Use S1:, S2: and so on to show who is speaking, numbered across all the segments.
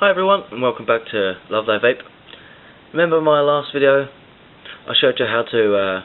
S1: Hi everyone, and welcome back to Love Thy Vape. Remember my last video? I showed you how to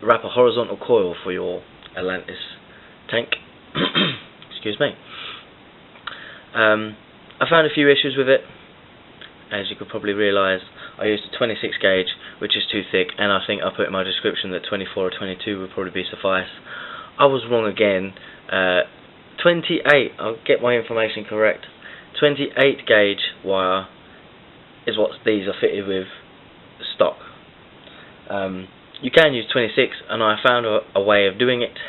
S1: wrap a horizontal coil for your Atlantis tank. Excuse me. I found a few issues with it. As you could probably realise, I used a 26 gauge, which is too thick, and I think I put in my description that 24 or 22 would probably be suffice. I was wrong again. 28, I'll get my information correct. 28 gauge wire is what these are fitted with stock. You can use 26, and I found a way of doing it.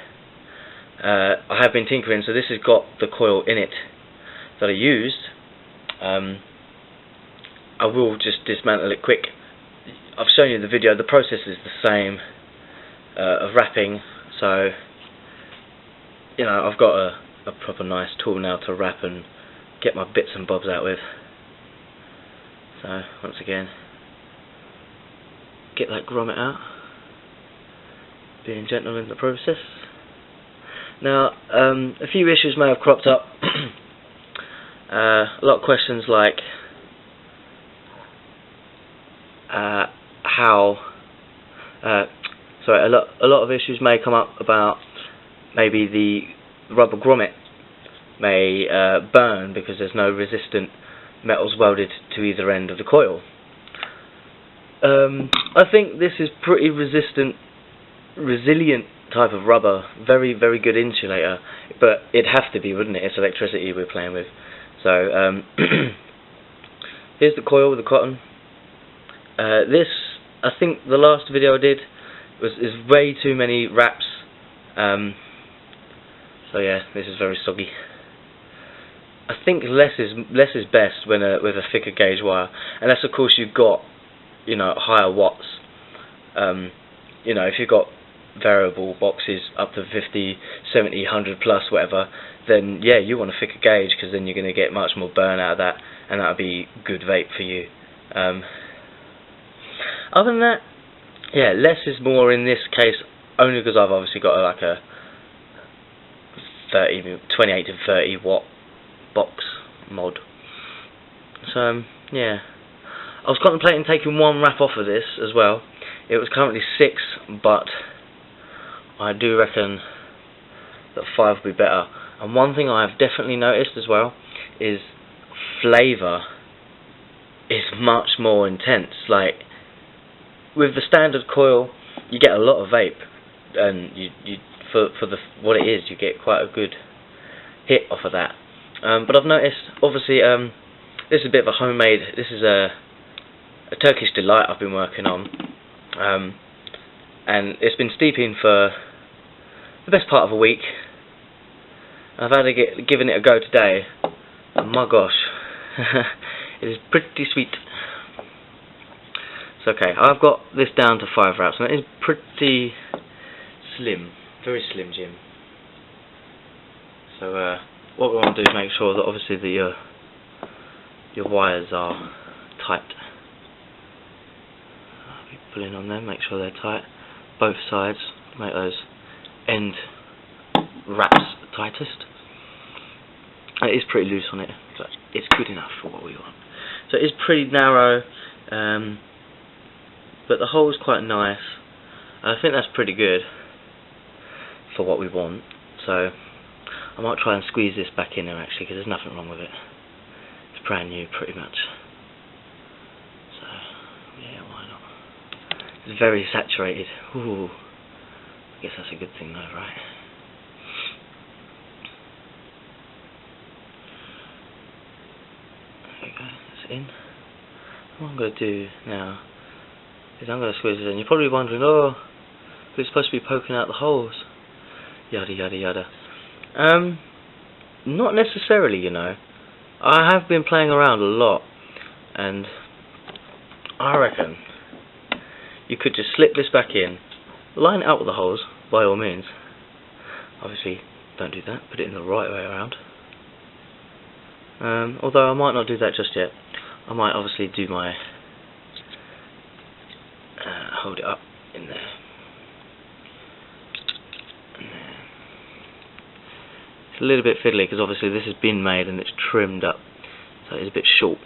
S1: I have been tinkering, so this has got the coil in it that I used. I will just dismantle it quick. I've shown you the video. The process is the same of wrapping, so you know I've got a proper nice tool now to wrap and get my bits and bobs out with. So once again, get that grommet out, being gentle in the process. Now a few issues may have cropped up. A lot of questions like a lot of issues may come up about maybe the rubber grommet may burn because there's no resistant metals welded to either end of the coil. I think this is pretty resilient type of rubber, very good insulator, but it'd have to be, wouldn't it? It's electricity we're playing with. So here's the coil with the cotton. This, I think the last video I did is way too many wraps. So yeah, this is very soggy. I think less is best when with a thicker gauge wire, unless of course you've got, you know, higher watts. You know, if you've got variable boxes up to 50, 70, 100 plus whatever, then yeah, you want a thicker gauge, because then you're going to get much more burn out of that, and that'll be good vape for you. Other than that, yeah, less is more in this case, only because I've obviously got like a 28 to 30 watt box mod. So yeah, I was contemplating taking one wrap off of this as well. It was currently 6, but I do reckon that 5 would be better. And one thing I have definitely noticed as well is flavour is much more intense. Like with the standard coil, you get a lot of vape, and you for what it is, you get quite a good hit off of that. But I've noticed, obviously, this is a bit of a homemade. This is a Turkish delight I've been working on, and it's been steeping for the best part of a week. I've had to given it a go today, and my gosh, it is pretty sweet. So okay, I've got this down to 5 wraps, and it is pretty slim, very slim, Jim. So what we want to do is make sure that obviously that your wires are tight. I'll be pulling on them, make sure they're tight, both sides, make those end wraps tightest. It is pretty loose on it, but it's good enough for what we want. So it is pretty narrow, but the hole is quite nice. I think that's pretty good for what we want. So I might try and squeeze this back in there actually, because there's nothing wrong with it. It's brand new pretty much. So yeah, why not? It's very saturated. Ooh, I guess that's a good thing though, right? There we go, that's in. What I'm going to do now is I'm going to squeeze it in. You're probably wondering, oh, it's supposed to be poking out the holes. Yada yada yada. Not necessarily, you know. I have been playing around a lot, and I reckon you could just slip this back in, line it up with the holes, by all means. Obviously, don't do that, put it in the right way around. Although I might not do that just yet. I might obviously do my hold it up in there. It's a little bit fiddly because obviously this has been made and it's trimmed up. so it's a bit short.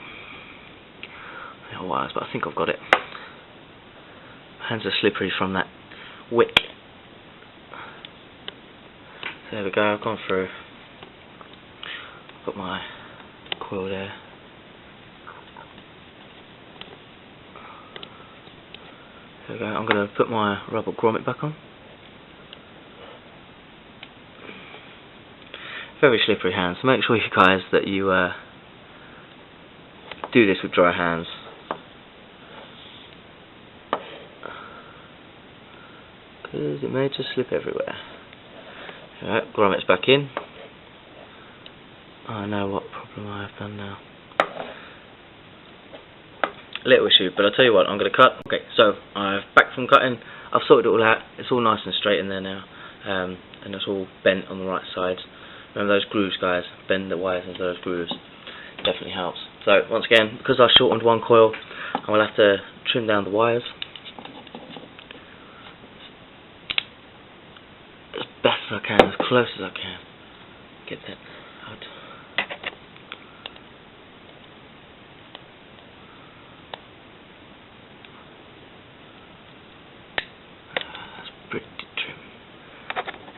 S1: Wires, but I think I've got it. Hands are slippery from that wick. So there we go, I've gone through. Got my coil there. There we go, I'm going to put my rubber grommet back on. Very slippery hands, so make sure you guys that you do this with dry hands. Because it may just slip everywhere. Alright, grommet's back in. I know what problem I have done now. A little issue, but I'll tell you what, I'm going to cut. Okay, so I've back from cutting. I've sorted it all out. It's all nice and straight in there now. And it's all bent on the right sides. Remember those grooves, guys. Bend the wires into those grooves. Definitely helps. So, once again, because I shortened one coil, I will have to trim down the wires. Best as I can, as close as I can. Get that out. That's pretty trim.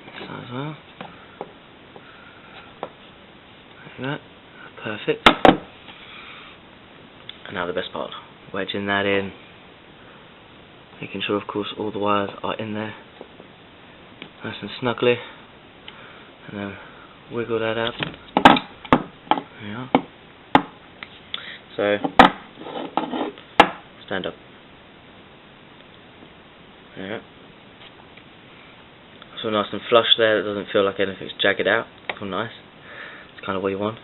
S1: This side as well. There you go. Perfect. And now the best part. Wedging that in. Making sure, of course, all the wires are in there. Nice and snugly, and then wiggle that out. There you are. So, stand up. There you go. So nice and flush there, it doesn't feel like anything's jagged out. It's all nice. It's kind of what you want.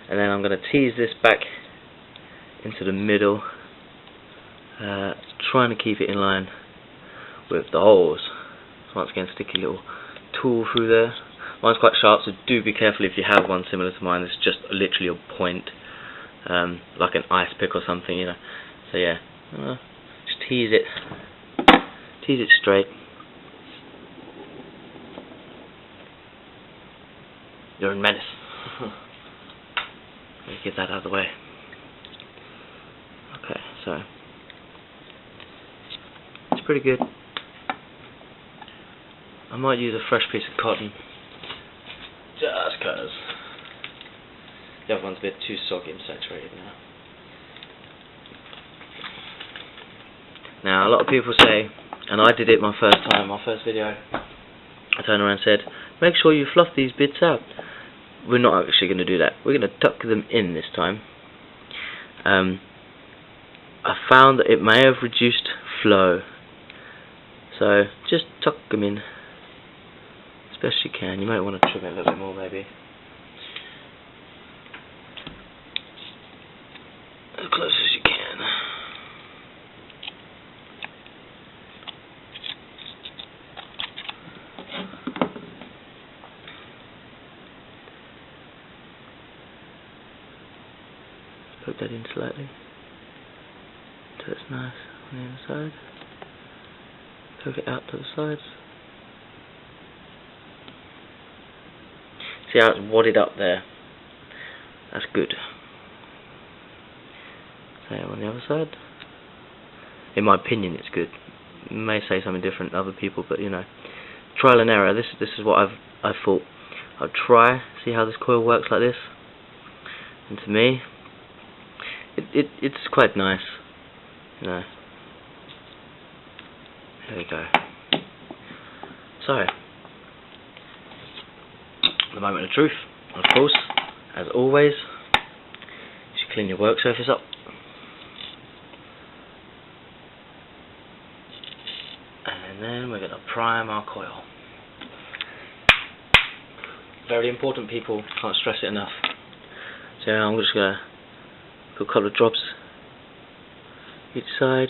S1: And then I'm going to tease this back into the middle, trying to keep it in line with the holes. Once again, stick a little tool through there. Mine's quite sharp, so do be careful if you have one similar to mine. It's just literally a point, like an ice pick or something, you know. So yeah, just tease it straight. You're in menace. Let me get that out of the way. Okay, so it's pretty good. I might use a fresh piece of cotton, just cause the other one's a bit too soggy and saturated now. Now a lot of people say, and I did it my first time, my first video, I turned around and said, make sure you fluff these bits out. We're not actually going to do that. We're going to tuck them in this time. I found that it may have reduced flow, so just tuck them in as best you can. You might want to trim it a little bit more, maybe. As close as you can. Poke that in slightly, so it's nice on the inside. Poke it out to the sides. See how it's wadded up there? That's good. Same on the other side. In my opinion, it's good. You may say something different to other people, but you know, trial and error. This is what I thought. I'll try, see how this coil works like this, and to me, it's quite nice. You know. There we go. So, the moment of truth, of course, as always, you should clean your work surface up. And then we're going to prime our coil. Very important, people, can't stress it enough. So I'm just going to put a couple of drops each side.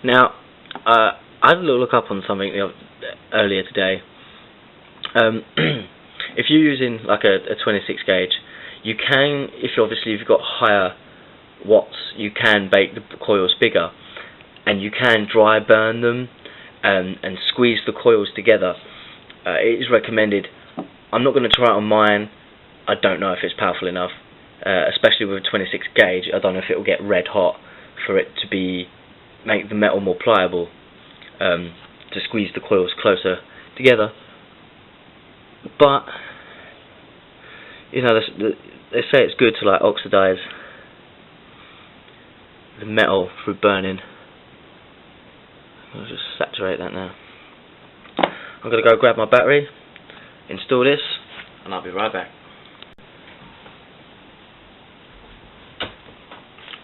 S1: Now, I had a little look up on something earlier today. If you're using like a 26 gauge, you can, if you've got higher watts, you can bake the coils bigger, and you can dry burn them and squeeze the coils together. It is recommended. I'm not going to try it on mine. I don't know if it's powerful enough. especially with a 26 gauge. I don't know if it will get red hot for it to make the metal more pliable, to squeeze the coils closer together. But you know, they say it's good to like oxidize the metal through burning. I'll just saturate that now. I'm going to go grab my battery, install this, and I'll be right back.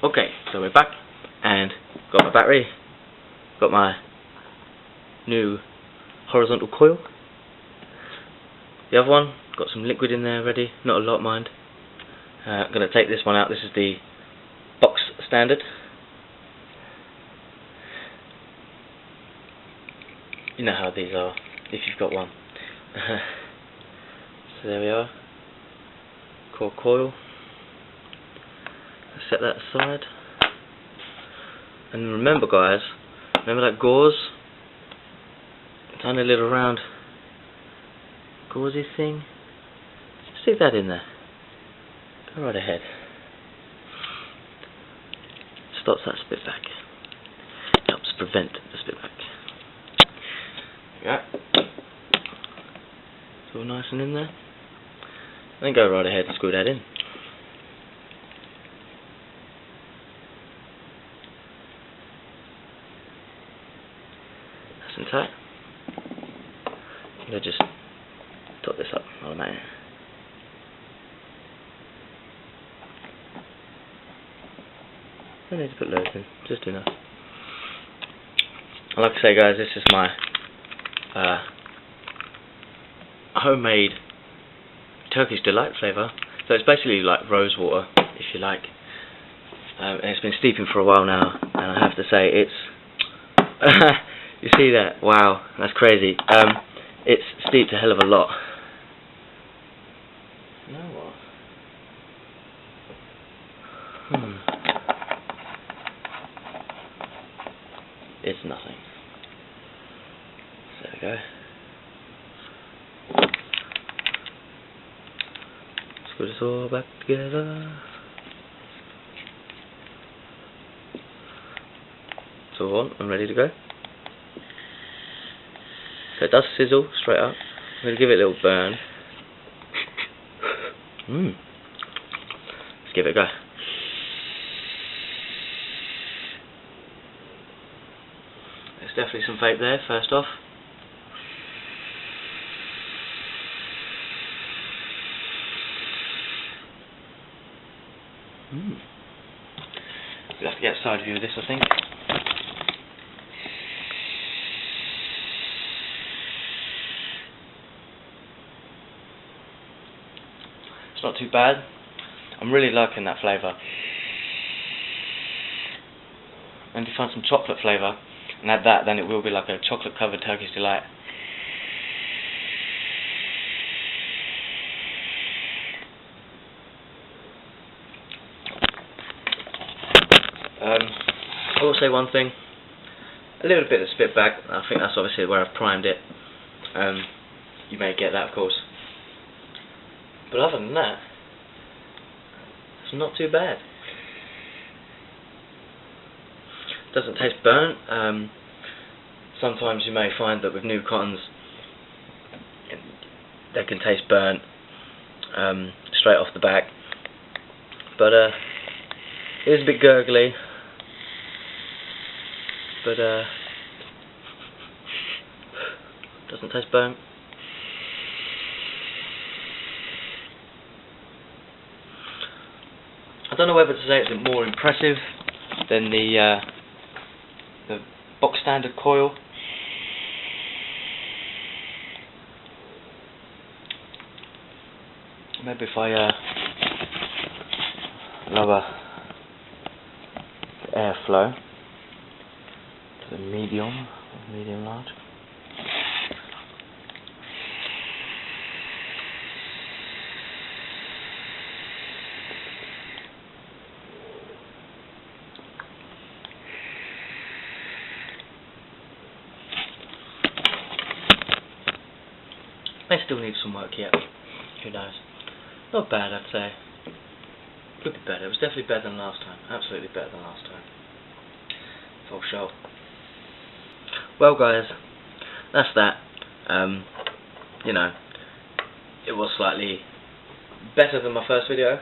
S1: Okay, so we're back, and got my battery, got my new horizontal coil. The other one, got some liquid in there ready, not a lot, mind. I'm going to take this one out. This is the box standard. You know how these are, if you've got one. So there we are. Core coil. Set that aside. And remember, guys, remember that gauze? Tiny little round gauzy thing? Stick that in there. Go right ahead. Stops that spit back. Helps prevent the spit back. Yeah. It's all nice and in there. Then go right ahead and screw that in. Nice and tight. I'm going to just top this up while I'm at it. I don't need to put loads in, just enough. And like I say, guys, this is my homemade Turkish delight flavour. So it's basically like rose water, if you like. And it's been steeping for a while now, and I have to say it's you see that? Wow, that's crazy. It's steeped a hell of a lot. You know what? It's nothing. So there we go. Screw this all back together. It's all on and ready to go. So it does sizzle straight up. I'm going to give it a little burn. Let's give it a go. There's definitely some vape there, first off. We'll have to get a side view of this, I think. It's not too bad. I'm really liking that flavour. And if you find some chocolate flavour and add that, then it will be like a chocolate covered Turkish delight. I will say one thing, a little bit of spit back. I think that's obviously where I've primed it. You may get that, of course, but other than that, it's not too bad. Doesn't taste burnt. Sometimes you may find that with new cottons they can taste burnt straight off the back, but it is a bit gurgly. But doesn't taste burnt. I don't know whether to say it's more impressive than the box standard coil. Maybe if I lower the airflow to the medium large. May still need some work yet. Who knows? Not bad, I'd say. Could be better. It was definitely better than last time. Absolutely better than last time. Full show. Well, guys, that's that. You know, it was slightly better than my first video.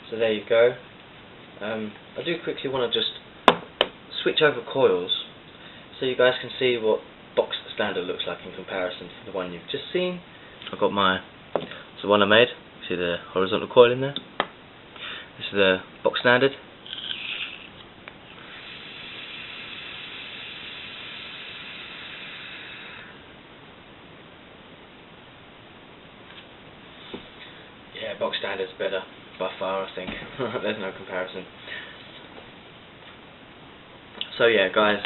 S1: So there you go. I do quickly want to just switch over coils so you guys can see what box standard looks like in comparison to the one you've just seen. I've got the one I made. See the horizontal coil in there? This is the box standard. Yeah, box standard's better by far, I think. There's no comparison. So yeah, guys,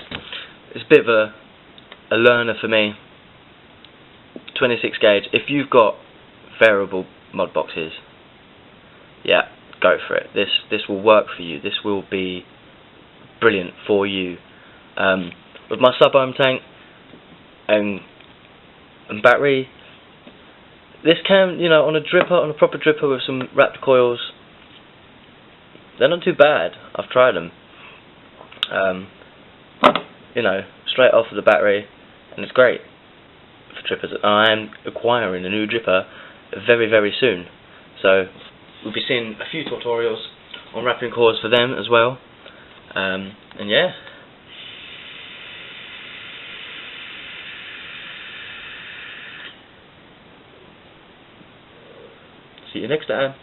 S1: it's a bit of a learner for me. 26 gauge. If you've got variable mod boxes, yeah, go for it. This will work for you. This will be brilliant for you. With my sub-ohm tank and battery, this can, you know, on a proper dripper with some wrapped coils, they're not too bad. I've tried them. You know, straight off of the battery, and it's great for drippers. I am acquiring a new dripper very, very soon, so we'll be seeing a few tutorials on wrapping coils for them as well. And yeah. See you next time.